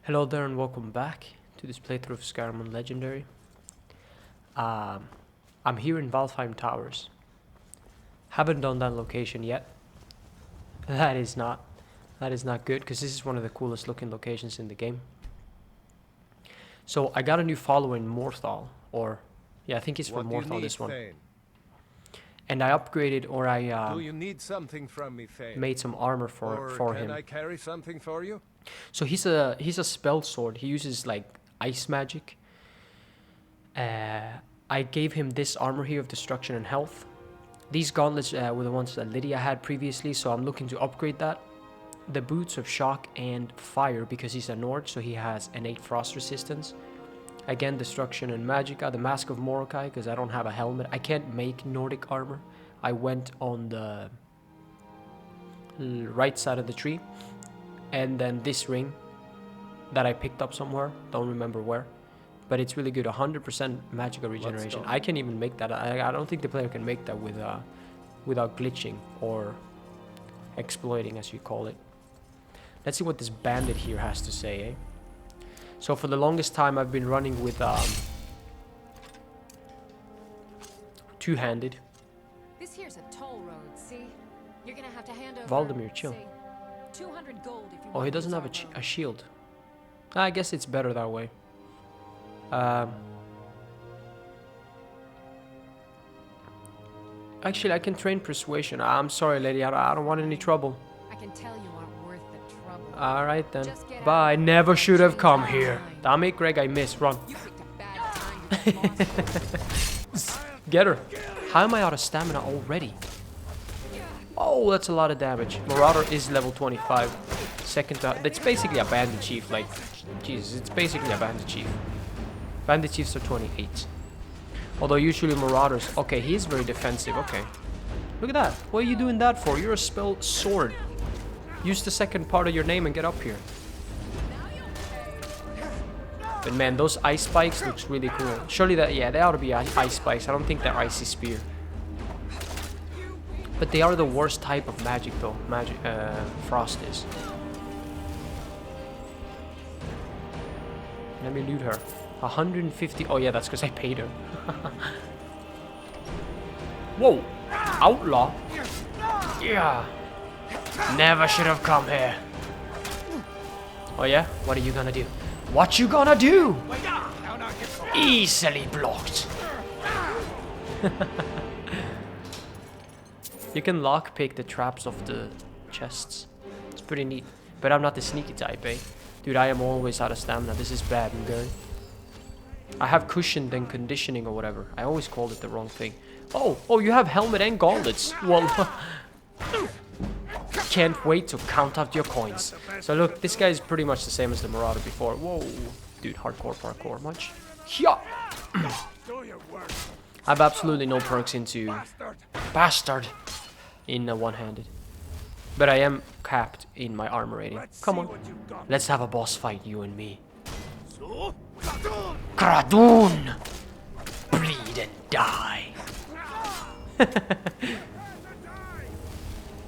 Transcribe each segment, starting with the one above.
Hello there and welcome back to this playthrough of Skyrim on Legendary. I'm here in Valheim Towers. Haven't done that location yet. That is not good because this is one of the coolest looking locations in the game. So I got a new follower in Morthal, or yeah, I think it's from Morthal, this one. Thane? And I upgraded, or I Do you need something from me, Thane? made some armor for him. Can I carry something for you? So he's a spell sword. He uses like ice magic. I gave him this armor here of destruction and health. These gauntlets were the ones that Lydia had previously, so I'm looking to upgrade that. The boots of shock and fire because he's a Nord, so he has innate frost resistance. Again, destruction and magicka. The mask of Mordecai because I don't have a helmet. I can't make Nordic armor. I went on the right side of the tree. And then this ring that I picked up somewhere, don't remember where, but it's really good. 100% magical regeneration. I can even make that. I don't think the player can make that with without glitching or exploiting, as you call it. Let's see what this bandit here has to say, eh? So for the longest time I've been running with two-handed. This here's a toll road, see? You're gonna have to hand over Valdemir, chill. say, 200 gold if you Oh, he want doesn't this have armor. a shield. I guess it's better that way. Actually, I can train persuasion. I'm sorry, lady. I don't want any trouble. I can tell you aren't worth the trouble. Alright then. Just get out Bye. of Never here. should have Change come your here. mind. Damn it, Greg. I missed. Run. You picked a bad time to get lost. Get her. How am I out of stamina already? Oh, that's a lot of damage. Marauder is level 25. Second to... That's basically a bandit chief. Like, Jesus, it's basically a bandit chief. Bandit chiefs are 28. Although usually Marauders... Okay, he is very defensive. Okay. Look at that. What are you doing that for? You're a spell sword. Use the second part of your name and get up here. But man, those ice spikes looks really cool. Surely that... Yeah, they ought to be ice spikes. I don't think they're icy spear. But they are the worst type of magic though. Frost is. Let me loot her. 150. Oh yeah, that's because I paid her. Whoa! Outlaw? Yeah. Never should have come here. Oh yeah? What are you gonna do? What you gonna do? Easily blocked. You can lockpick the traps of the chests. It's pretty neat. But I'm not the sneaky type, eh? Dude, I am always out of stamina. This is bad, okay? I have cushioned and conditioning or whatever. I always called it the wrong thing. Oh, you have helmet and gauntlets. Well, can't wait to count out your coins. So look, this guy is pretty much the same as the Marauder before. Whoa. Dude, hardcore parkour much? Yeah. I have absolutely no perks into bastard in one-handed, but I am capped in my armor rating. Come on, let's have a boss fight, you and me. Kradoon, bleed and die.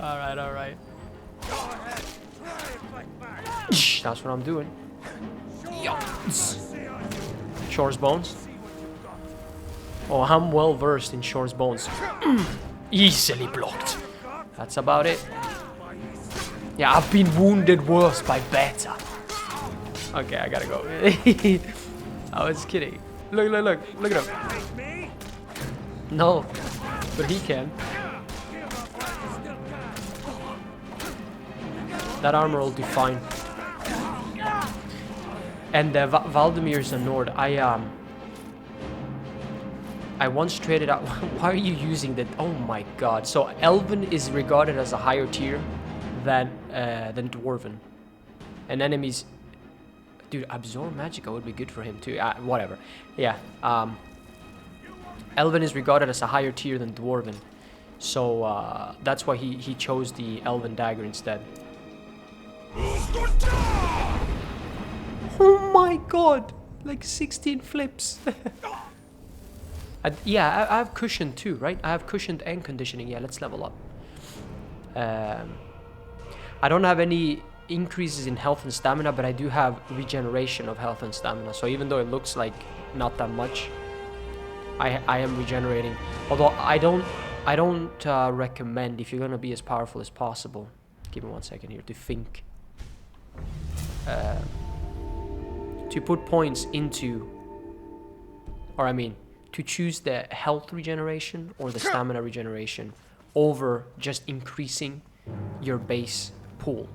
All right. That's what I'm doing. Shore's bones. Oh, I'm well versed in Shore's bones. Easily blocked. That's about it. Yeah, I've been wounded worse by Beta. Okay, I gotta go. I was kidding. Look at him. No, but he can. That armor will do fine. And Valdemir's a Nord. I once traded out... Why are you using that? Oh my god. So Elven is regarded as a higher tier than Dwarven. And enemies... Dude, Absorb Magicka would be good for him too. Whatever. Yeah. Elven is regarded as a higher tier than Dwarven. So that's why he chose the Elven dagger instead. Oh my god. Like 16 flips. Yeah, I have cushioned too, right? I have cushioned and conditioning. Yeah, let's level up. I don't have any increases in health and stamina, but I do have regeneration of health and stamina. So even though it looks like not that much, I am regenerating. Although I don't recommend, if you're gonna be as powerful as possible, give me 1 second here to think, to put points into, or I mean, to choose the health regeneration or the stamina regeneration over just increasing your base pool,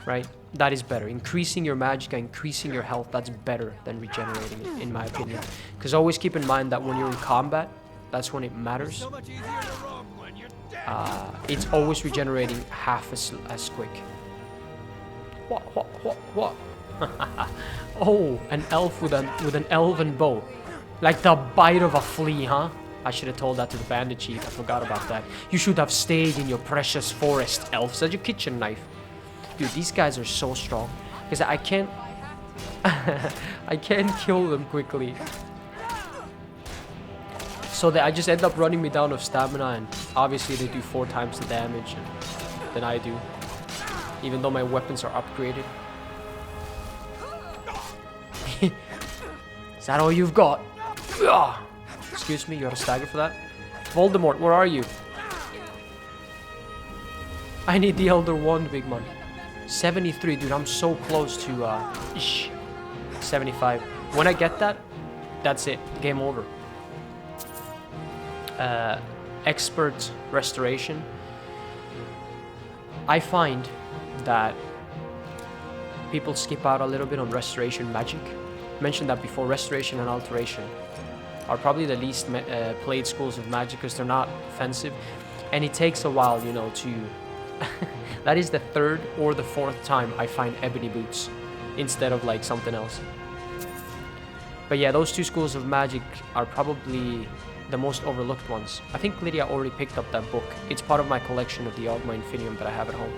right? That is better. Increasing your magicka, increasing your health, that's better than regenerating it, in my opinion. Because always keep in mind that when you're in combat, that's when it matters. It's always regenerating half as quick. What? Oh, an elf with an elven bow. Like the bite of a flea, huh? I should have told that to the bandit chief. I forgot about that. You should have stayed in your precious forest, elf. Such a kitchen knife. Dude, these guys are so strong. Because I can't... I can't kill them quickly. So I just end up running me down of stamina, and obviously they do 4 times the damage than I do. Even though my weapons are upgraded. Is that all you've got? Excuse me, you got a stagger for that? Voldemort, where are you? I need the Elder Wand, big man. 73, dude, I'm so close to 75. When I get that, that's it. Game over. Expert restoration. I find that people skip out a little bit on restoration magic. Mentioned that before. Restoration and alteration are probably the least played schools of magic because they're not offensive, and it takes a while, you know, to that is the 3rd or the 4th time I find ebony boots instead of like something else. But yeah, those 2 schools of magic are probably the most overlooked ones. I think Lydia already picked up that book. It's part of my collection of the Ogma Infinium that I have at home.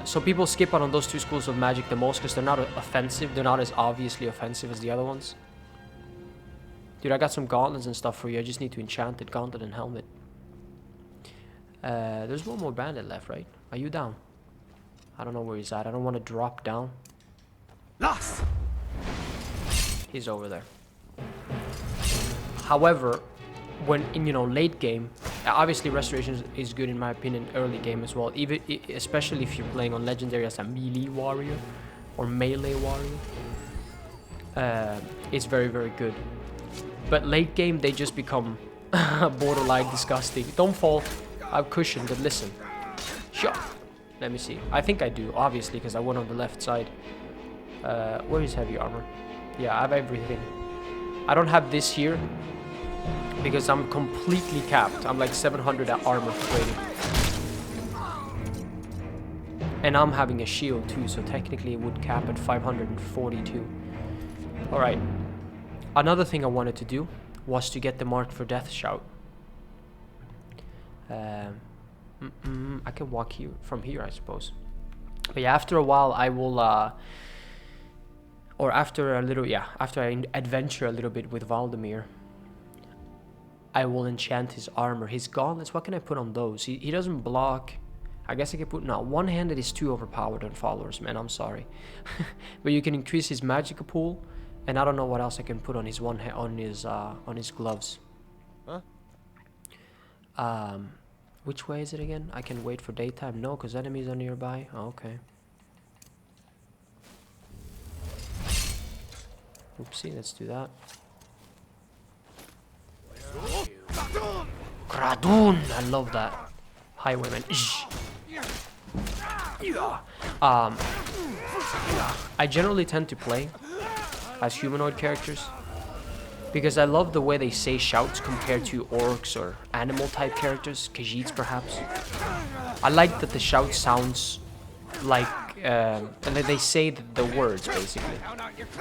So people skip out on those 2 schools of magic the most because they're not offensive. They're not as obviously offensive as the other ones. Dude, I got some gauntlets and stuff for you. I just need to enchant it. Gauntlet and helmet. There's one more bandit left, right? Are you down? I don't know where he's at. I don't want to drop down. Lost. He's over there. However, when in, you know, late game, obviously restoration is good in my opinion. Early game as well, even especially if you're playing on legendary as a melee warrior or melee warrior, it's very, very good. But late game they just become borderline disgusting. Don't fall. I've cushioned, but listen. Sure. Let me see. I think I do, obviously, because I went on the left side. Where is heavy armor? Yeah, I have everything. I don't have this here because I'm completely capped. I'm like 700 at armor rating. And I'm having a shield too, so technically it would cap at 542. Alright. Another thing I wanted to do was to get the Mark for Death shout. I can walk here from here, I suppose. But yeah, after a while I will or after a little, yeah, after I adventure a little bit with Valdemir, I will enchant his armor. His gauntlets, what can I put on those? He doesn't block. I guess I can put, no, one-handed is too overpowered on followers, man, I'm sorry. But you can increase his magic pool, and I don't know what else I can put on his on his gloves. Huh? Which way is it again? I can wait for daytime. No, because enemies are nearby. Oh, okay. Oopsie, let's do that. Kradoon! I love that. Highwayman. I generally tend to play as humanoid characters because I love the way they say shouts compared to orcs or animal type characters, Khajiits perhaps. I like that the shout sounds like and they say the words basically.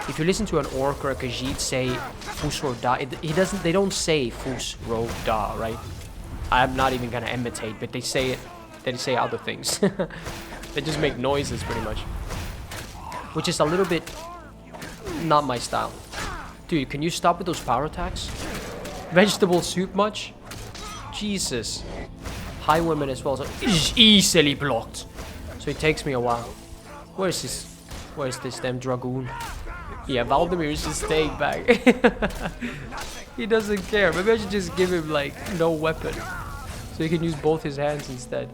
If you listen to an orc or a Khajiit say Fus or Da, they don't say Fus Ro Da, right? I'm not even gonna imitate, but they say it. They say other things. They just make noises pretty much, which is a little bit not my style. Dude, can you stop with those power attacks? Vegetable soup much? Jesus. Highwayman as well, so it's easily blocked. So it takes me a while. Where's this damn dragoon? Yeah, Valdemir's just staying back. He doesn't care. Maybe I should just give him like no weapon, so he can use both his hands instead.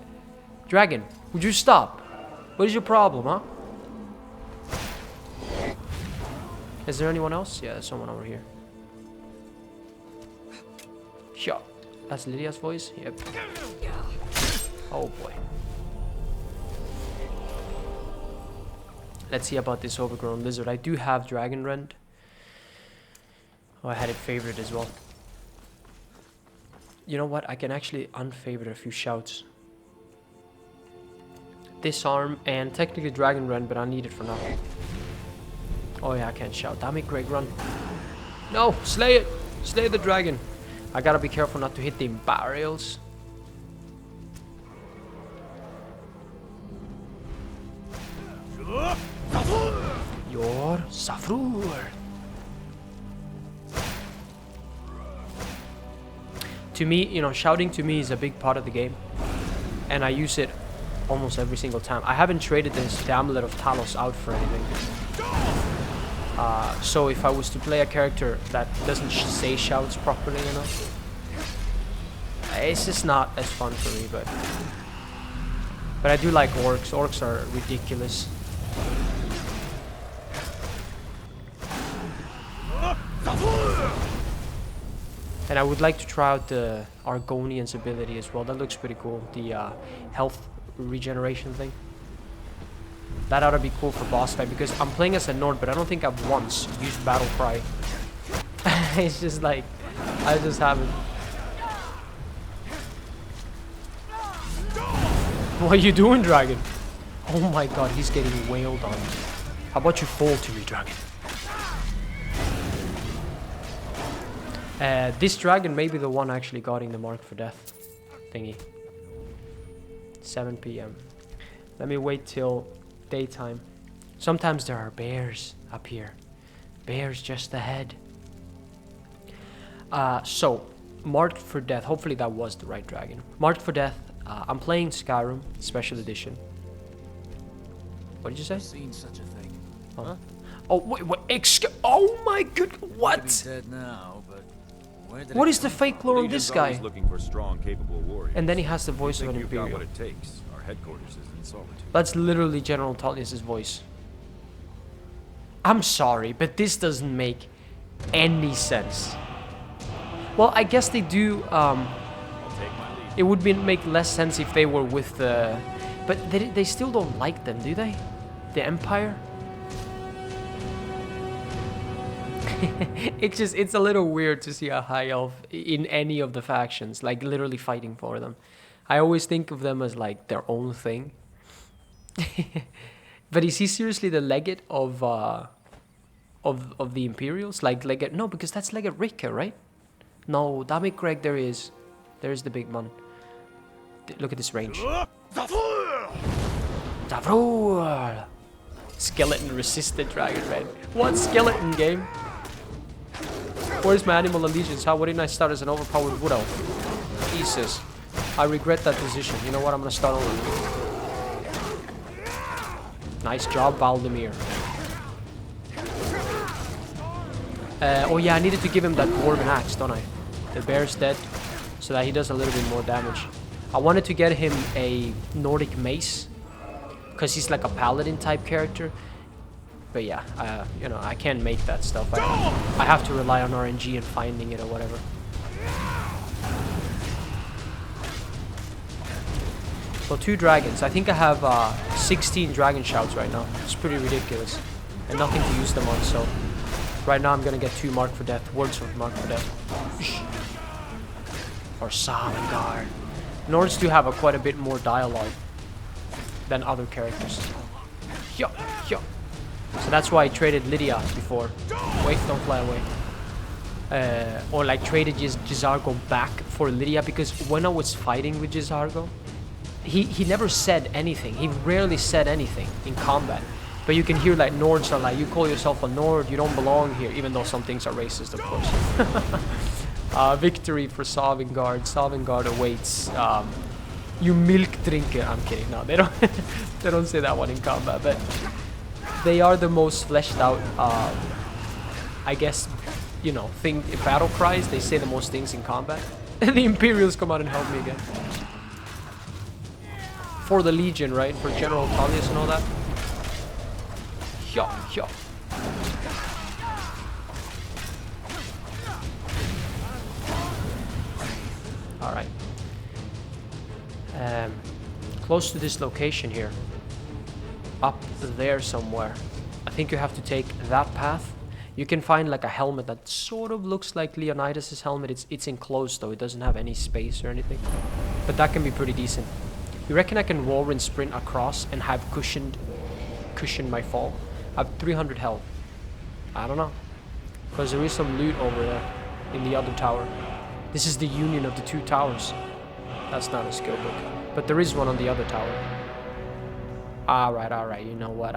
Dragon, would you stop? What is your problem, huh? Is there anyone else? Yeah, there's someone over here. Sure. That's Lydia's voice? Yep. Oh boy. Let's see about this overgrown lizard. I do have Dragon Rend. Oh, I had it favored as well. You know what? I can actually unfavorite a few shouts. Disarm and technically Dragon Rend, but I need it for now. Oh yeah, I can't shout. Damn it, Greg, run. No, slay it. Slay the dragon. I gotta be careful not to hit the barrels. Your Safrur. To me, you know, shouting to me is a big part of the game. And I use it almost every single time. I haven't traded this the Amulet of Talos out for anything. So if I was to play a character that doesn't say shouts properly enough, it's just not as fun for me, but I do like orcs. Orcs are ridiculous. And I would like to try out the Argonian's ability as well. That looks pretty cool. The health regeneration thing. That ought to be cool for boss fight, because I'm playing as a Nord, but I don't think I've once used Battle Cry. It's just like, I just haven't. What are you doing, Dragon? Oh my god, he's getting wailed on. How about you fall to me, Dragon? This dragon may be the one actually guarding the mark for death thingy. 7 p.m. Let me wait till daytime. Sometimes there are bears up here. Bears just ahead. So, marked for death. Hopefully that was the right dragon. Marked for death. I'm playing Skyrim Special Edition. What did you say? I've seen such a thing. Huh? Oh wait! Oh my good! What? Dead now, but where did What is the fake lore on this guy? Looking for strong, capable warriors. And then he has the voice of an You've got Imperial. what it takes. Our headquarters is in Solitude. That's literally General Tullius's voice. I'm sorry, but this doesn't make any sense. Well, I guess they do. I'll take my lead. It would make less sense if they were with the, but they still don't like them, do they? The Empire. It's a little weird to see a high elf in any of the factions, like literally fighting for them. I always think of them as like their own thing. But is he seriously the legate of the Imperials? Like legate? No, because that's legate Rika, right? No, damn it, Greg, there is the big one. Look at this range. Zavrul! Skeleton resisted Dragon Red. What skeleton game? Where's my animal allegiance? How wouldn't I start as an overpowered wood elf? Jesus. I regret that decision. You know what? I'm gonna start over. Nice job, Valdemir. Oh yeah, I needed to give him that dwarven axe, don't I? The bear's dead, so that he does a little bit more damage. I wanted to get him a Nordic mace, because he's like a paladin type character. But yeah, you know, I can't make that stuff. I have to rely on RNG and finding it or whatever. So 2 dragons. I think I have 16 dragon shouts right now. It's pretty ridiculous. And nothing to use them on, so right now I'm gonna get 2 marked for death. Words of marked for death. Or Savangard. Nords do have quite a bit more dialogue than other characters. Yo, yo. So that's why I traded Lydia before. Wait, don't fly away. Or like traded Jizargo back for Lydia, because when I was fighting with Jizargo, he never said anything. He rarely said anything in combat. But you can hear like Nords are like, you call yourself a Nord, you don't belong here, even though some things are racist, of course. Victory for Sovngarde. Sovngarde awaits You milk drinker. I'm kidding. No, they don't. They don't say that one in combat, but they are the most fleshed out. I guess, you know, battle cries. They say the most things in combat. And the Imperials come out and help me again. For the Legion, right? For General Tullius and all that. Yeah. Alright. Close to this location here. Up there somewhere. I think you have to take that path. You can find like a helmet that sort of looks like Leonidas' helmet. It's enclosed though. It doesn't have any space or anything. But that can be pretty decent. You reckon I can roar and sprint across and have cushion my fall? I have 300 health. I don't know. Because there is some loot over there in the other tower. This is the union of the two towers. That's not a skill book. But there is one on the other tower. Alright. You know what?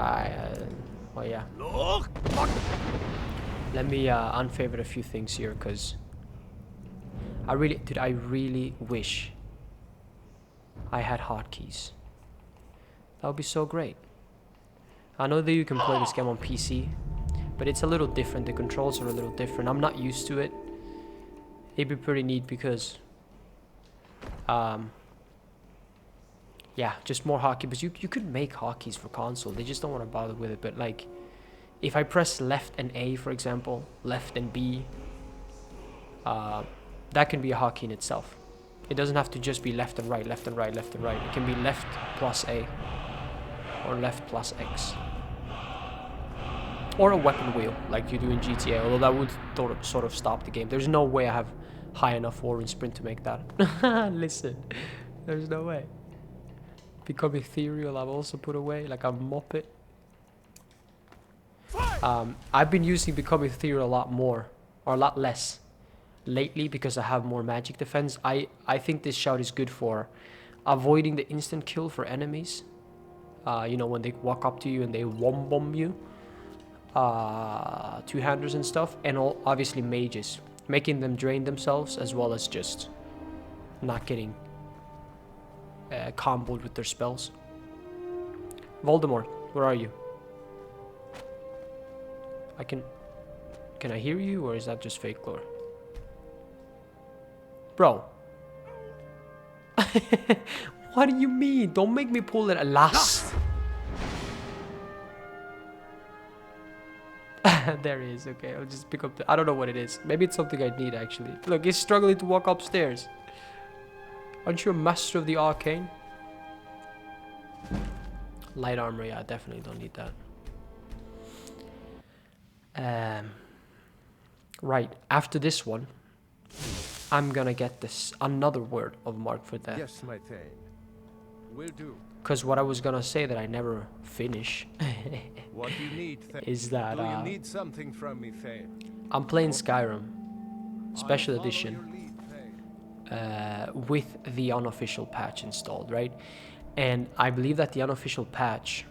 Oh yeah. Let me unfavorite a few things here, because I really wish I had hotkeys. That would be so great. I know that you can play this game on PC, but it's a little different. The controls are a little different. I'm not used to it. It'd be pretty neat because, yeah, just more hotkey. But you could make hotkeys for console. They just don't want to bother with it. But like, if I press left and A, for example, left and B, that can be a hotkey in itself. It doesn't have to just be left and right, left and right, left and right. It can be left plus A or left plus X. Or a weapon wheel, like you do in GTA, although that would sort of stop the game. There's no way I have high enough war and sprint to make that. Listen, there's no way. Become ethereal, I've also put away, like a moppet. I've been using Become Ethereal a lot more, or a lot less, lately because I have more magic defense. I think this shout is good for avoiding the instant kill for enemies. You know, when they walk up to you and they bomb you. Two-handers and stuff, and obviously mages, making them drain themselves as well as just not getting comboed with their spells. Voldemort, where are you? Can I hear you, or is that just fake lore? Bro. What do you mean? Don't make me pull it at last. There he is. Okay, I'll just pick up I don't know what it is. Maybe it's something I need actually. Look, he's struggling to walk upstairs. Aren't you a master of the arcane? Light armor, yeah, I definitely don't need that. Right, after this one, I'm gonna get this another word of Mark for Death. Yes, my thane. Will do. Because what I was gonna say that I never finish What do you need, thane? is that Do you need something from me, thane? I'm playing Skyrim Special I'll follow Edition your lead, thane. with the unofficial patch installed, right? And I believe that the unofficial patch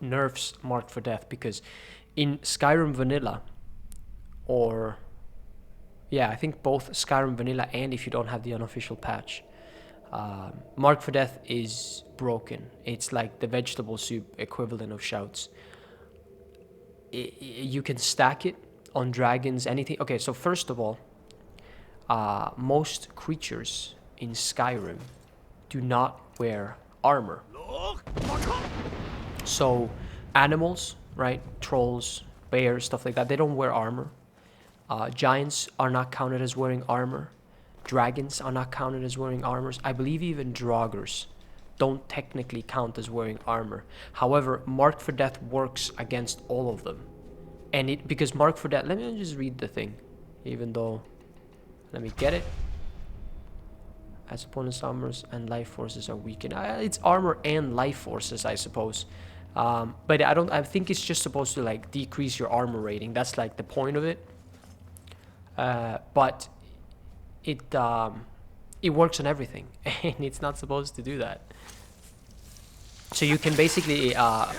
nerfs Marked for Death, because in Skyrim Vanilla, or yeah, I think both Skyrim Vanilla and if you don't have the unofficial patch, Marked for Death is broken. It's like the vegetable soup equivalent of shouts. You can stack it on dragons, anything. Okay, so first of all, most creatures in Skyrim do not wear armor. So animals, right, trolls, bears, stuff like that, they don't wear armor. Giants are not counted as wearing armor. Dragons are not counted as wearing armors. I believe even draugrs don't technically count as wearing armor. However, Marked for Death works against all of them. And because Marked for Death, let me just read the thing, even though, let me get it. As opponents' armors and life forces are weakened. It's armor and life forces, I suppose. But I think it's just supposed to like decrease your armor rating. That's like the point of it. But it works on everything, and it's not supposed to do that. So you can basically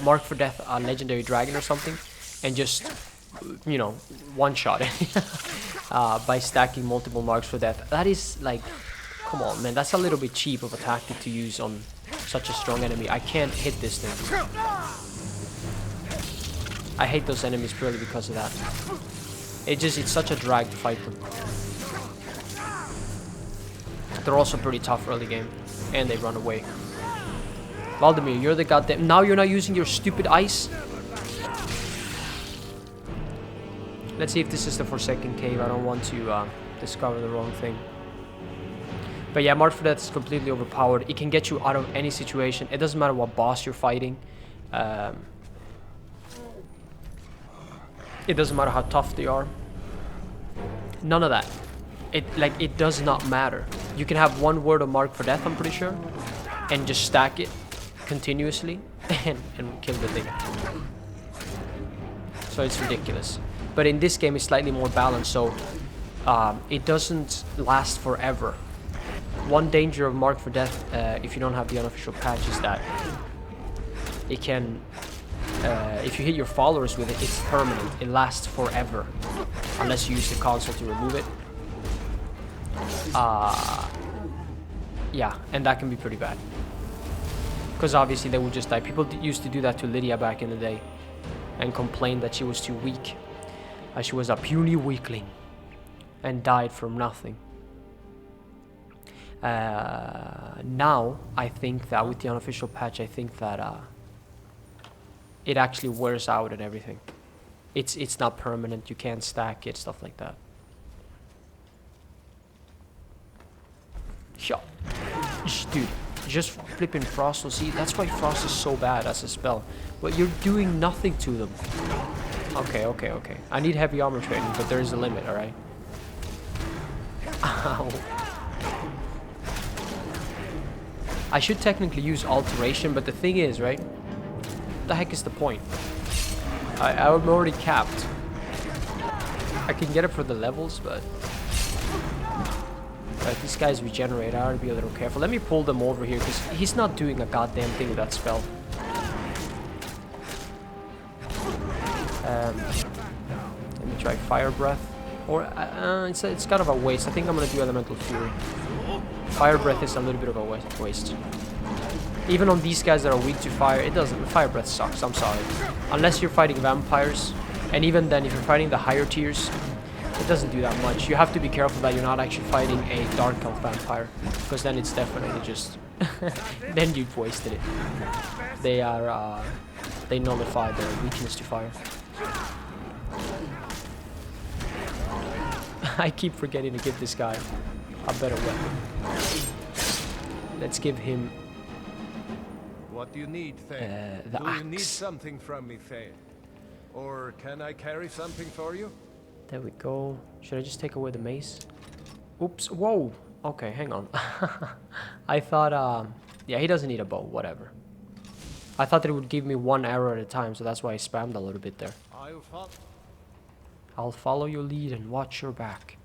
Mark for Death a legendary dragon or something, and just, you know, one shot it. by stacking multiple marks for death. That is like, come on, man. That's a little bit cheap of a tactic to use on such a strong enemy. I can't hit this thing. I hate those enemies purely because of that. It's such a drag to fight them. They're also pretty tough early game, and they run away. Valdemir, you're the goddamn... Now you're not using your stupid ice? Let's see if this is the Forsaken Cave. I don't want to discover the wrong thing. But yeah, Mark for Death is completely overpowered. It can get you out of any situation. It doesn't matter what boss you're fighting. It doesn't matter how tough they are. None of that. It does not matter. You can have one word of Mark for Death, I'm pretty sure, and just stack it continuously and kill the thing. So it's ridiculous. But in this game, it's slightly more balanced, so it doesn't last forever. One danger of Mark for Death, if you don't have the unofficial patch, is that it can, if you hit your followers with it, it's permanent. It lasts forever, unless you use the console to remove it. Yeah, and that can be pretty bad. Because obviously they would just die. People used to do that to Lydia back in the day and complain that she was too weak. She was a puny weakling and died from nothing. Now, I think that with the unofficial patch, I think that it actually wears out and everything. It's not permanent. You can't stack it, stuff like that. Yeah. Dude, just flipping Frost will see. That's why Frost is so bad as a spell. But you're doing nothing to them. Okay. I need heavy armor training, but there is a limit, alright? Ow. I should technically use alteration, but the thing is, right? What the heck is the point? I'm already capped. I can get it for the levels, but... Right, these guys regenerate. I ought to be a little careful. Let me pull them over here, because he's not doing a goddamn thing with that spell. Let me try Fire Breath. Or, it's kind of a waste. I think I'm going to do Elemental Fury. Fire Breath is a little bit of a waste. Even on these guys that are weak to fire, it doesn't. Fire Breath sucks, I'm sorry. Unless you're fighting vampires. And even then, if you're fighting the higher tiers, it doesn't do that much. You have to be careful that you're not actually fighting a Dark Elf vampire, because then it's definitely just... then you've wasted it. They are... they nullify their weakness to fire. I keep forgetting to give this guy a better weapon. Let's give him... What do you need, Thane? the Do you need axe. something from me, Thane? Or can I carry something for you? There we go. Should I just take away the mace? Oops. Whoa. Okay, hang on. I thought, yeah, he doesn't need a bow. Whatever. I thought that it would give me one arrow at a time, so that's why I spammed a little bit there. I'll follow your lead and watch your back.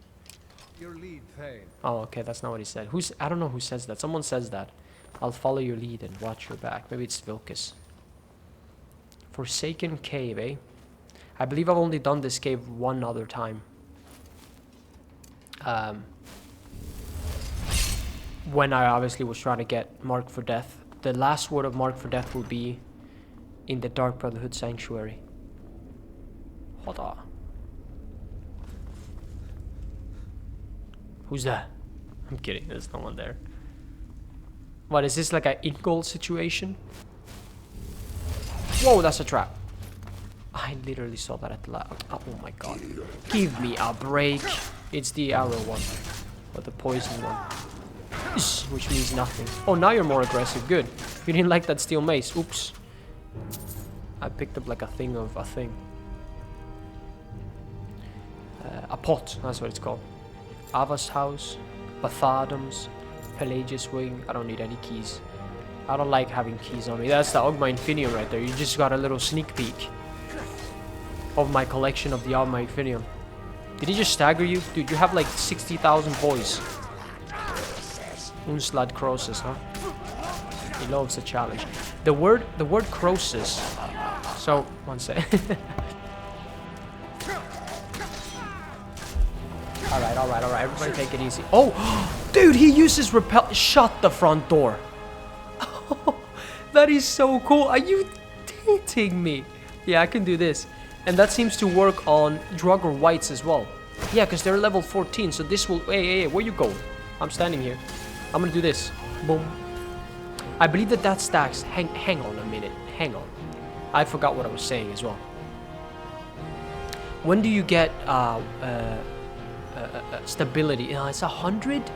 Your lead, Thane. Oh, okay, that's not what he said. I don't know who says that. Someone says that. I'll follow your lead and watch your back. Maybe it's Vilcus. Forsaken Cave, eh? I believe I've only done this cave one other time. When I obviously was trying to get Mark for Death. The last word of Mark for Death will be in the Dark Brotherhood Sanctuary. Hold on. Who's that? I'm kidding, there's no one there. What, is this like an in-goal situation? Whoa, that's a trap. I literally saw that at the last. Oh my god. Give me a break. It's the arrow one. Or the poison one. Which means nothing. Oh, now you're more aggressive. Good. You didn't like that steel mace. Oops. I picked up like a thing of a thing. A pot. That's what it's called. Ava's house. Bathadams. Pelagius wing. I don't need any keys. I don't like having keys on me. That's the Ogma Infinium right there. You just got a little sneak peek of my collection of the Ogma Infinium. Did he just stagger you? Dude, you have like 60,000 boys. Unslad Croesus, huh? He loves a challenge. The word Croesus. So, one sec. Alright, alright, alright. Everybody take it easy. Oh! Dude, he uses repel. Shut the front door. That is so cool. Are you kidding me? Yeah, I can do this. And that seems to work on Draugr Whites as well. Yeah, because they're level 14, so this will... Hey, where you going? I'm standing here. I'm gonna do this. Boom. I believe that stacks... Hang on a minute. Hang on. I forgot what I was saying as well. When do you get stability? It's 100?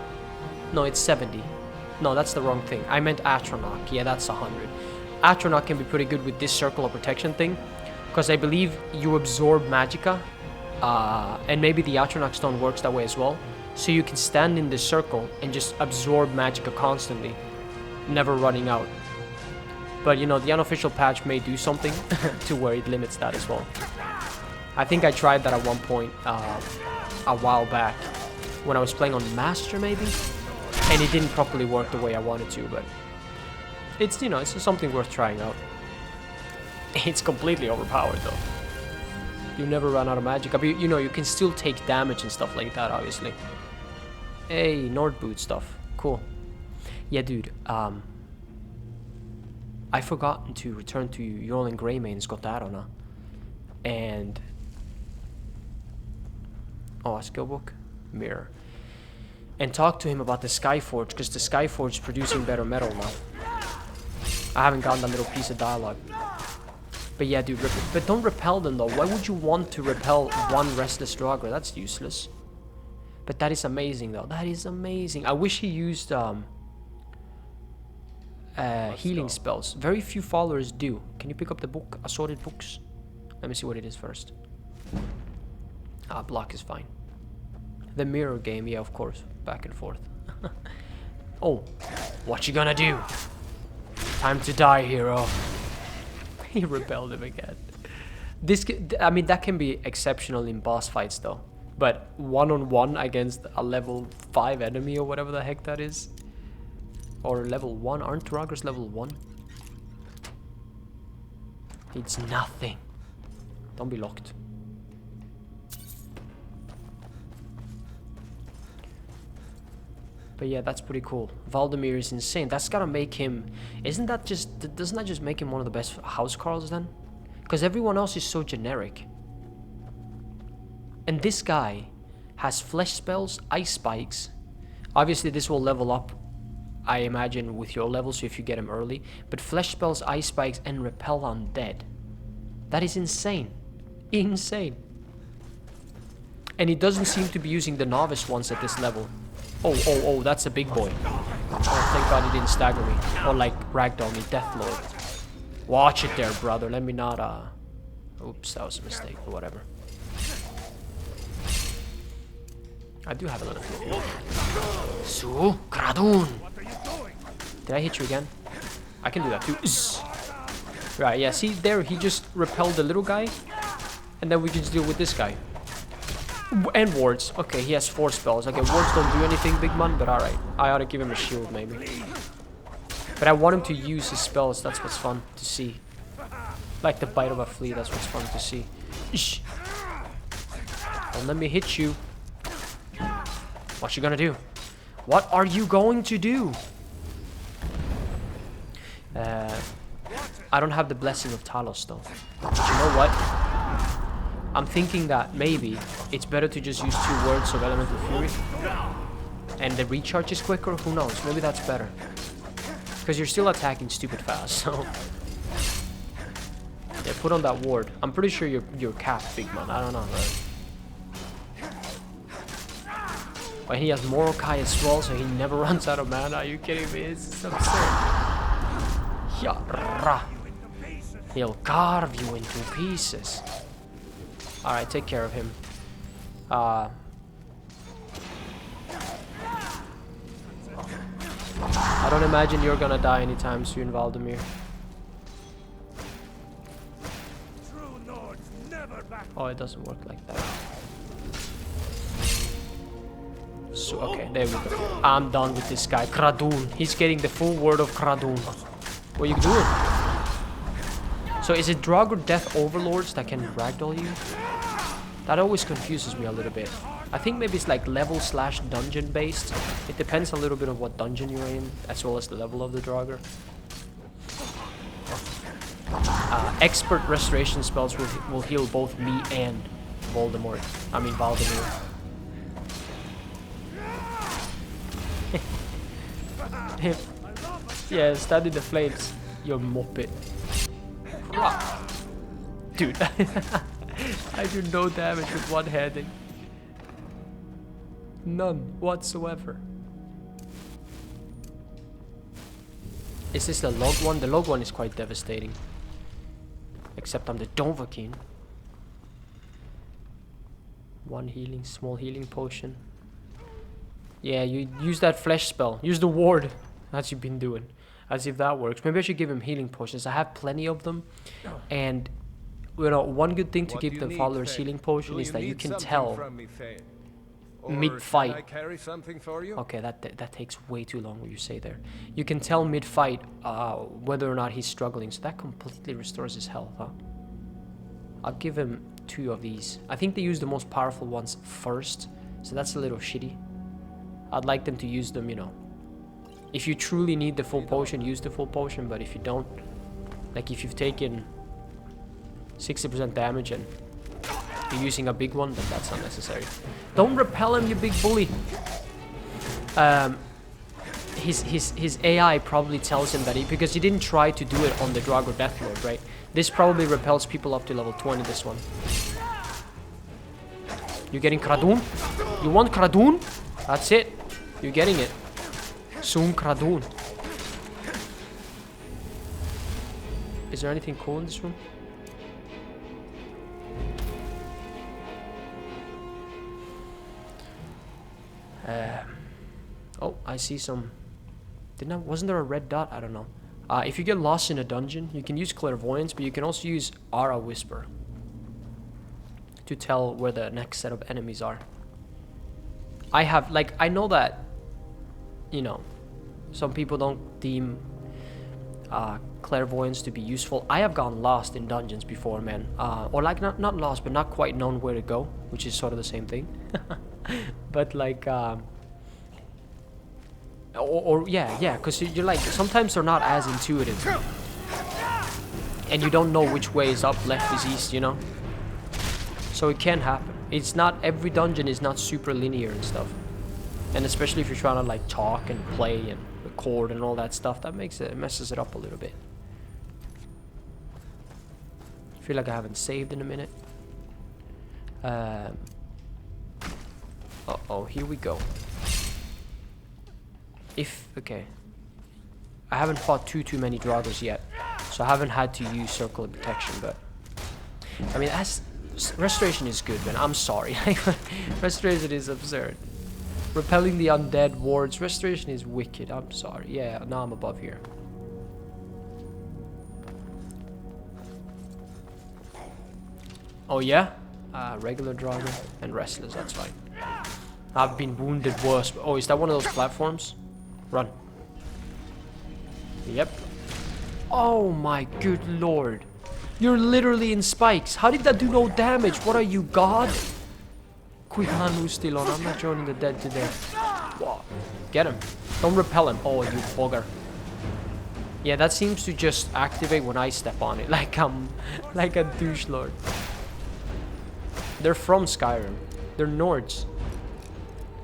No, it's 70. No, that's the wrong thing. I meant Atronach. Yeah, that's 100. Atronach can be pretty good with this circle of protection thing, because I believe you absorb magicka, and maybe the Atronach stone works that way as well. So you can stand in this circle and just absorb magicka constantly, never running out. But you know, the unofficial patch may do something to where it limits that as well. I think I tried that at one point a while back when I was playing on Master maybe, and it didn't properly work the way I wanted to, but it's, you know, it's something worth trying out. It's completely overpowered though. You never run out of magic. But you know, you can still take damage and stuff like that, obviously. Hey, Nord boot stuff. Cool. Yeah, dude. I forgotten to return to Jorlin Greymane's Gotarona. And... Oh, a skill book? Mirror. And talk to him about the Skyforge, because the Skyforge is producing better metal now. I haven't gotten that little piece of dialogue. But yeah, dude, but don't repel them though. Why would you want to repel one Restless Draugr? That's useless. But that is amazing though. That is amazing. I wish he used healing spells. Very few followers do. Can you pick up the book? Assorted books? Let me see what it is first. Block is fine. The mirror game, yeah, of course. Back and forth. Oh, what you gonna do? Time to die, hero. He repelled him again. This, I mean, that can be exceptional in boss fights though. But one-on-one against a level 5 enemy or whatever the heck that is. Or level 1, aren't Draugrs level 1? It's nothing. Don't be locked. But yeah, that's pretty cool. Valdemir is insane. That's gotta make him... Doesn't that just make him one of the best housecarls then? Because everyone else is so generic. And this guy has flesh spells, ice spikes. Obviously this will level up, I imagine, with your level, so if you get him early. But flesh spells, ice spikes, and repel undead. That is insane. Insane. And he doesn't seem to be using the novice ones at this level. Oh, that's a big boy. Oh, thank God he didn't stagger me. Or like ragdoll me, Deathlord. Watch it there, brother. Let me not, Oops, that was a mistake, or whatever. I do have a little bit. So, Kradun! Did I hit you again? I can do that too. Right, yeah, see, there, he just repelled the little guy. And then we can just deal with this guy. And wards. Okay, he has 4 spells. Okay, wards don't do anything, big man, but alright. I ought to give him a shield, maybe. But I want him to use his spells. That's what's fun to see. Like the bite of a flea, that's what's fun to see. Ish. Don't let me hit you. What you gonna do? What are you going to do? I don't have the Blessing of Talos, though. But you know what? I'm thinking that maybe it's better to just use 2 words of Elemental Fury. And the recharge is quicker, who knows? Maybe that's better. Because you're still attacking stupid fast, so... Yeah, put on that ward. I'm pretty sure you're capped, big man. I don't know, man. But he has Morokai as well, so he never runs out of mana. Are you kidding me? It's absurd. Yarra. He'll carve you into pieces. Alright, take care of him. I don't imagine you're gonna die anytime soon, Valdemir. Oh, it doesn't work like that. So, okay, there we go. I'm done with this guy. Kradun. He's getting the full word of Kradun. What are you doing? So is it Draugr Death Overlords that can ragdoll you? That always confuses me a little bit. I think maybe it's like level/dungeon based. It depends a little bit on what dungeon you're in, as well as the level of the Draugr. Expert restoration spells will heal both me and Voldemort. I mean Valdemir. Yeah, stand in the flames, you muppet. Dude, I do no damage with one-handing. None whatsoever. Is this the log one? The log one is quite devastating. Except I'm the Dovahkiin. One healing, small healing potion. Yeah, you use that flesh spell. Use the ward, as you've been doing. As if that works. Maybe I should give him healing potions. I have plenty of them. And, you know, one good thing to give the followers healing potion is that you can tell mid-fight. Okay, that takes way too long what you say there. You can tell mid-fight whether or not he's struggling. So that completely restores his health, huh? I'll give him 2 of these. I think they use the most powerful ones first. So that's a little shitty. I'd like them to use them, you know. If you truly need the full potion, use the full potion. But if you don't, like if you've taken 60% damage and you're using a big one, then that's unnecessary. Don't repel him, you big bully. His AI probably tells him that because he didn't try to do it on the Draugr Deathlord, right? This probably repels people up to level 20, this one. You getting Kradoon? You want Kradoon? That's it. You're getting it. Soon Kradoon. Is there anything cool in this room? Oh, I see some. Wasn't there a red dot? I don't know. If you get lost in a dungeon, you can use clairvoyance, but you can also use Aura Whisper to tell where the next set of enemies are. I know that, you know, some people don't deem clairvoyance to be useful. I have gone lost in dungeons before, man. Or like not lost, but not quite known where to go, which is sort of the same thing. But like, yeah, because you're like, sometimes they're not as intuitive. And you don't know which way is up, left is east, you know? So it can happen. It's not, every dungeon is not super linear and stuff. And especially if you're trying to like talk and play and record and all that stuff, that messes it up a little bit. I feel like I haven't saved in a minute. Uh-oh, here we go. Okay. I haven't fought too many Draugrs yet, so I haven't had to use Circle of Protection, but I mean, Restoration is good, man. I'm sorry. Restoration is absurd. Repelling the undead wards. Restoration is wicked. I'm sorry. Yeah, now I'm above here. Oh yeah? Regular Draugr and Restless, that's fine. I've been wounded worse. Oh, is that one of those platforms? Run. Yep. Oh my good lord. You're literally in spikes. How did that do no damage? What are you, God? Kuihanu still on. I'm not joining the dead today. Whoa. Get him. Don't repel him. Oh, you bugger. Yeah, that seems to just activate when I step on it. Like a douche lord. They're from Skyrim. They're Nords.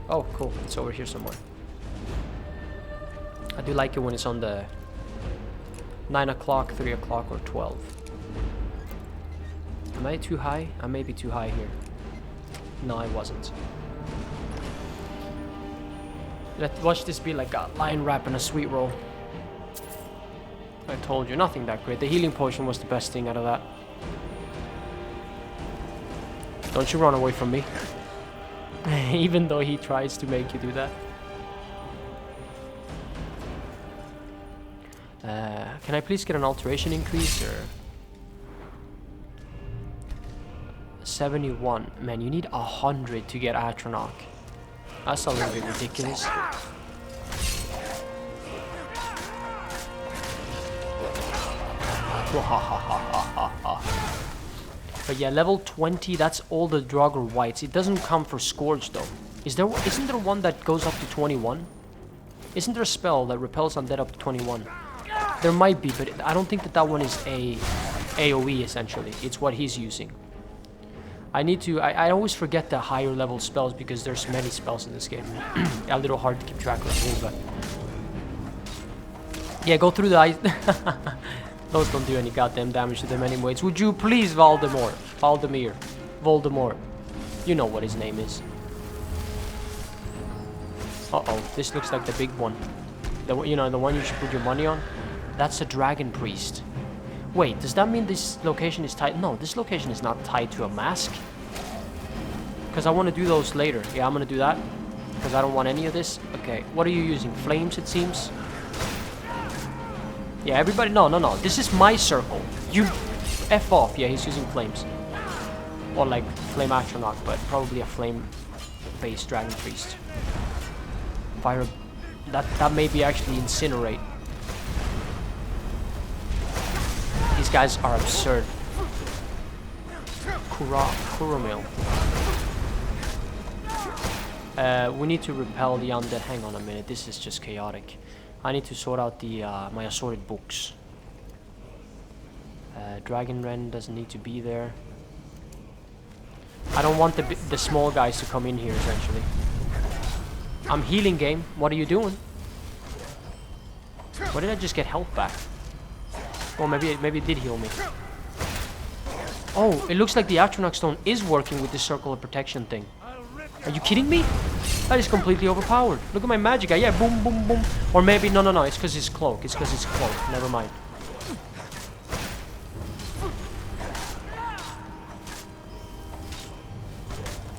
Oh, cool. It's over here somewhere. I do like it when it's on the 9 o'clock, 3 o'clock, or 12. Am I too high? I may be too high here. No, I wasn't. Watch this be like a lion wrap and a sweet roll. I told you, nothing that great. The healing potion was the best thing out of that. Don't you run away from me. Even though he tries to make you do that. Can I please get an alteration increase or 71? Man, you need 100 to get Atronach. That's a little bit ridiculous. But yeah, level 20, that's all the Draugr whites. It doesn't come for Scourge though. Isn't there one that goes up to 21? Isn't there a spell that repels undead up to 21? There might be, but I don't think that that one is a AoE essentially. It's what he's using. I always forget the higher level spells because there's many spells in this game. A little hard to keep track of them, but yeah, go through the ice. Those don't do any goddamn damage to them anyways. Would you please, Voldemort? You know what his name is. Uh-oh, this looks like the big one. The one you should put your money on? That's a dragon priest. Wait, does that mean this location is tied? No, this location is not tied to a mask. Because I want to do those later. Yeah, I'm going to do that. Because I don't want any of this. Okay, what are you using? Flames, it seems? Yeah, everybody... No. This is my circle. You F off. Yeah, he's using flames. Or like flame astronaut, but probably a flame-based dragon priest. Fire... That may be actually incinerate. These guys are absurd. Kuromil. We need to repel the undead. Hang on a minute. This is just chaotic. I need to sort out the my assorted books. Dragon Ren doesn't need to be there. I don't want the small guys to come in here, essentially. I'm healing, game. What are you doing? Why did I just get health back? Oh, maybe it did heal me. Oh, it looks like the Atronach Stone is working with this circle of protection thing. Are you kidding me? That is completely overpowered. Look at my magic. Yeah, boom, boom, boom. Or maybe, no. It's because it's cloak. Never mind.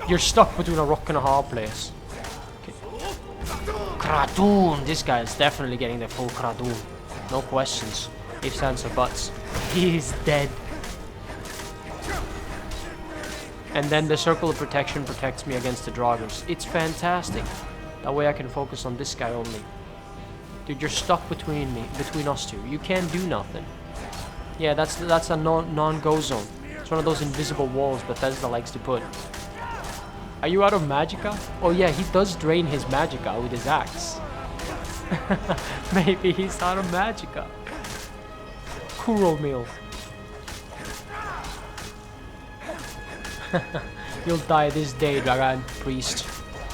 You're stuck between a rock and a hard place. Okay. Kradoon. This guy is definitely getting the full Kradoon. No questions. Ifs, ands, or buts. He's dead. And then the circle of protection protects me against the Draugrs. It's fantastic. That way I can focus on this guy only. Dude, you're stuck between us two. You can't do nothing. Yeah, that's a non-go zone. It's one of those invisible walls Bethesda likes to put. Are you out of magicka? Oh yeah, he does drain his magicka with his axe. Maybe he's out of magicka. Kuromil. You'll die this day, Dragon Priest.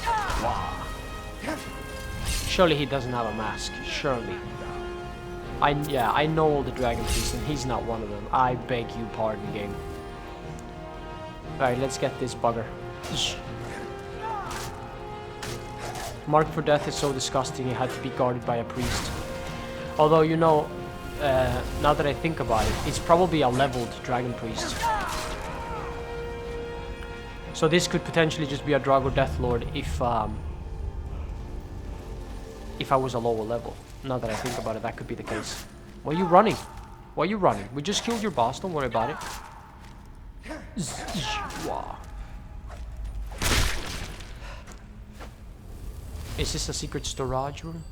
Wow. Surely he doesn't have a mask. Surely. I know all the Dragon Priests and he's not one of them. I beg you pardon, game. Alright, let's get this bugger. Marked for death is so disgusting it had to be guarded by a priest. Although, you know, now that I think about it, it's probably a leveled Dragon Priest. So this could potentially just be a Draugr Deathlord if I was a lower level. Now that I think about it, that could be the case. Why are you running? Why are you running? We just killed your boss, don't worry about it. Wow. Is this a secret storage room?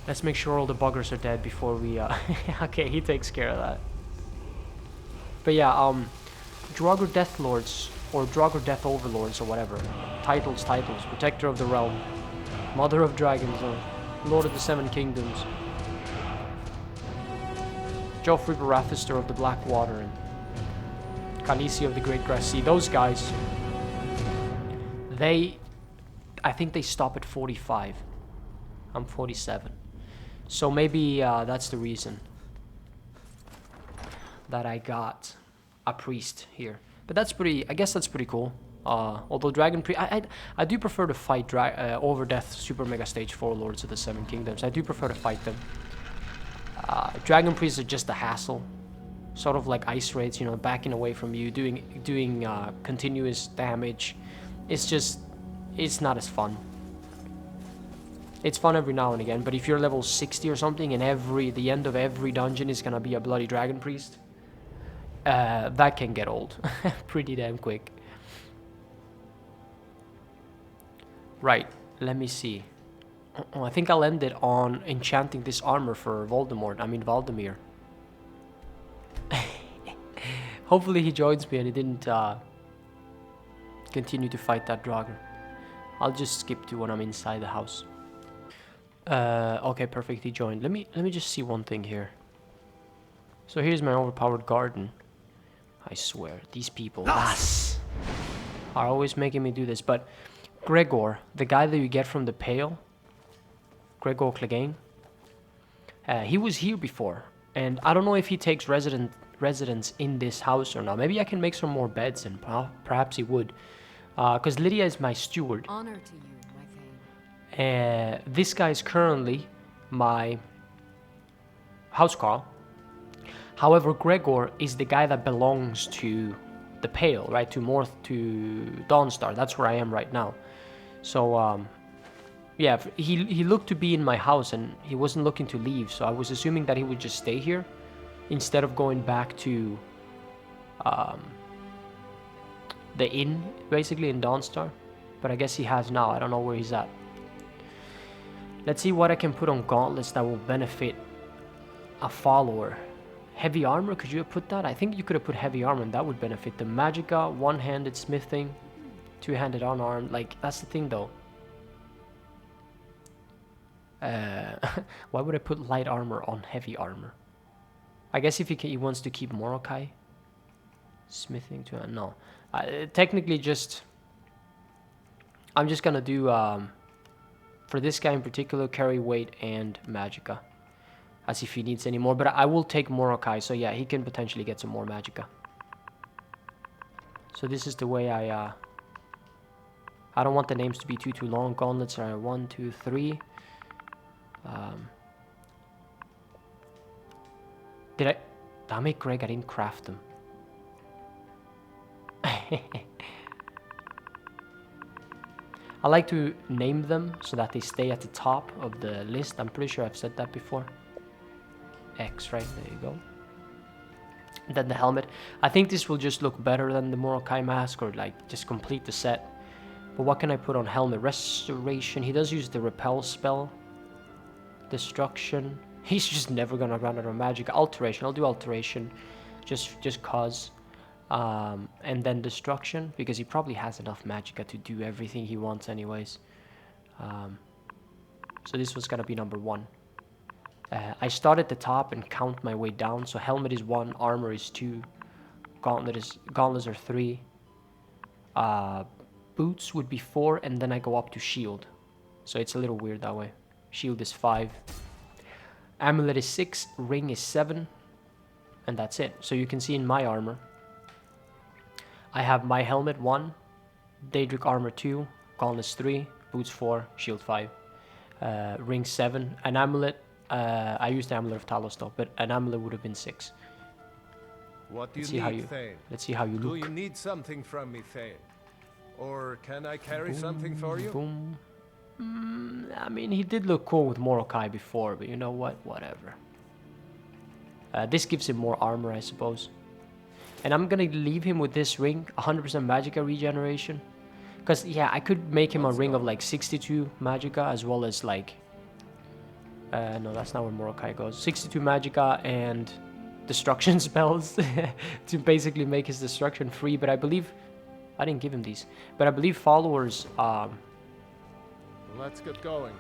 Let's make sure all the buggers are dead before we okay, he takes care of that. But yeah, Draugr Deathlords, or Draugr Death Overlords, or whatever. Titles. Protector of the Realm. Mother of Dragons, or Lord of the Seven Kingdoms. Joffrey Baratheon of the Black Water, and Khaleesi of the Great Grass Sea. Those guys, I think they stop at 45. I'm 47. So maybe that's the reason that I got a priest here. But that's I guess that's pretty cool. Although Dragon Priest, I do prefer to fight Overdeath Super Mega Stage 4 Lords of the Seven Kingdoms. I do prefer to fight them. Dragon Priests are just a hassle. Sort of like ice raids, you know, backing away from you, doing continuous damage. It's not as fun. It's fun every now and again, but if you're level 60 or something and the end of every dungeon is gonna be a bloody Dragon Priest, that can get old pretty damn quick. Right, let me see. I think I'll end it on enchanting this armor for Valdemir. Hopefully he joins me and he didn't continue to fight that dragon. I'll just skip to when I'm inside the house. Okay, perfect. He joined. Let me just see one thing here. So here's my overpowered garden. I swear, these people are always making me do this. But Gregor, the guy that you get from the Pale, Gregor Clegane, he was here before, and I don't know if he takes residence in this house or not. Maybe I can make some more beds, and perhaps he would, because Lydia is my steward. Honor to you, my Thane. This guy is currently my housecarl. However, Gregor is the guy that belongs to the Pale, right? To Dawnstar. That's where I am right now. So, yeah, he looked to be in my house and he wasn't looking to leave. So I was assuming that he would just stay here instead of going back to the inn, basically, in Dawnstar. But I guess he has now. I don't know where he's at. Let's see what I can put on gauntlets that will benefit a follower. Heavy armor, could you have put that? I think you could have put heavy armor and that would benefit them. Magicka, one-handed smithing, two-handed unarmed. Like, that's the thing though. Why would I put light armor on heavy armor? I guess if he wants to keep Morokai. Smithing to... no. Technically just... I'm just gonna do... for this guy in particular, carry weight and Magicka. As if he needs any more, but I will take Morokai, so yeah, he can potentially get some more Magicka. So this is the way I don't want the names to be too long. Gauntlets are 1, 2, 3. Damn it, Greg, I didn't craft them. I like to name them so that they stay at the top of the list. I'm pretty sure I've said that before. X, right? There you go. Then the helmet. I think this will just look better than the Morokai mask, or like just complete the set. But what can I put on helmet? Restoration. He does use the repel spell. Destruction. He's just never gonna run out of magic. Alteration. I'll do alteration, just cause. And then destruction, because he probably has enough magicka to do everything he wants anyways. So this was gonna be number 1. I start at the top and count my way down. So helmet is 1, armor is 2, gauntlets are 3, boots would be 4, and then I go up to shield. So it's a little weird that way. Shield is 5, amulet is 6, ring is 7, and that's it. So you can see in my armor, I have my helmet 1, Daedric armor 2, gauntlets 3, boots 4, shield 5, ring 7, an amulet. I used the amulet of Talos though, but an amulet would have been 6. What do you need, Thane? Let's see how you look. Do you need something from me, Thane? Or can I carry something for you? Boom. I mean, he did look cool with Morokai before, but you know what? Whatever. This gives him more armor, I suppose. And I'm gonna leave him with this ring, 100% Magicka regeneration. Because, yeah, I could make him a ring of like 62 Magicka, as well as like... no, that's not where Morokai goes. 62 Magicka and destruction spells to basically make his destruction free. But I believe... I didn't give him these. But I believe followers... Let's get going.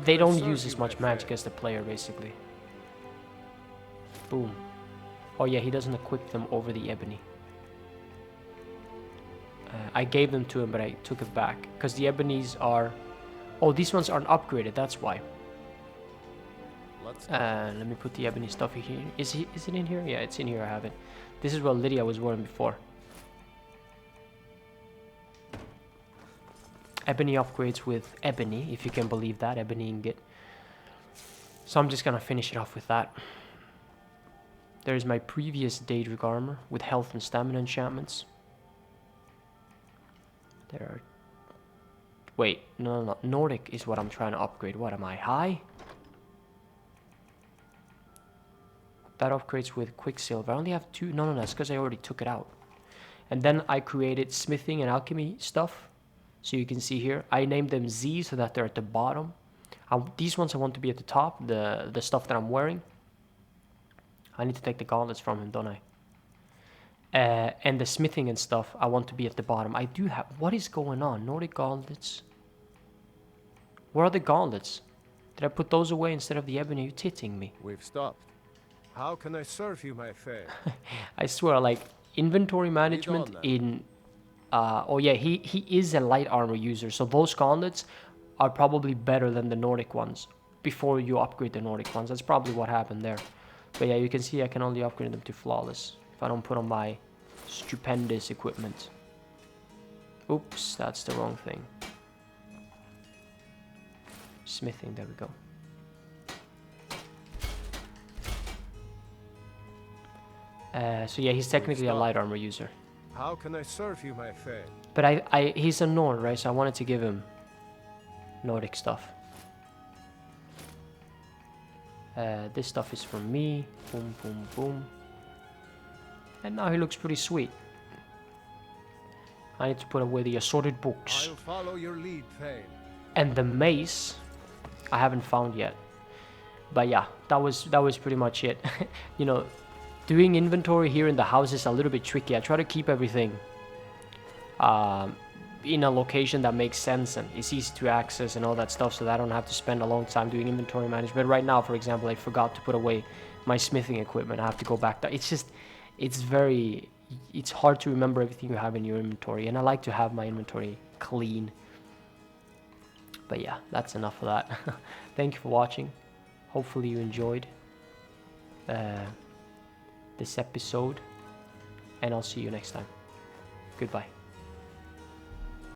They don't use as much magic as the player, basically. Boom. Oh yeah, he doesn't equip them over the ebony. I gave them to him, but I took it back. Because the ebonies are... Oh, these ones aren't upgraded, that's why. Let me put the ebony stuff here. Is it in here? Yeah, it's in here, I have it. This is what Lydia was wearing before. Ebony upgrades with ebony, if you can believe that, ebony ingot. So I'm just gonna finish it off with that. There's my previous Daedric armor with health and stamina enchantments. There are... Wait, no. Nordic is what I'm trying to upgrade. What am I, high? That upgrades with Quicksilver. I only have 2. No, that's because I already took it out. And then I created smithing and alchemy stuff. So you can see here, I named them Z so that they're at the bottom. These ones I want to be at the top, the stuff that I'm wearing. I need to take the gauntlets from him, don't I? And the smithing and stuff, I want to be at the bottom. I do have... What is going on? Nordic gauntlets. Where are the gauntlets? Did I put those away instead of the ebony? Are you titting me? We've stopped. How can I serve you, my fair? I swear, like, inventory management then. in... oh yeah, he is a light armor user, so those gauntlets are probably better than the Nordic ones. Before you upgrade the Nordic ones, that's probably what happened there. But yeah, you can see I can only upgrade them to flawless if I don't put on my stupendous equipment. Oops, that's the wrong thing. Smithing, there we go. So yeah, he's technically a light armor user. How can I serve you, my fair? But he's a Nord, right? So I wanted to give him Nordic stuff. This stuff is from me. Boom, boom, boom. And now he looks pretty sweet. I need to put away the assorted books. I'll follow your lead, Thane. And the mace, I haven't found yet. But yeah, that was pretty much it. You know, doing inventory here in the house is a little bit tricky. I try to keep everything in a location that makes sense and is easy to access and all that stuff, so that I don't have to spend a long time doing inventory management. Right now, for example, I forgot to put away my smithing equipment. I have to go back there. It's just, it's hard to remember everything you have in your inventory, and I like to have my inventory clean. But yeah, that's enough of that. Thank you for watching. Hopefully you enjoyed this episode, and I'll see you next time. Goodbye.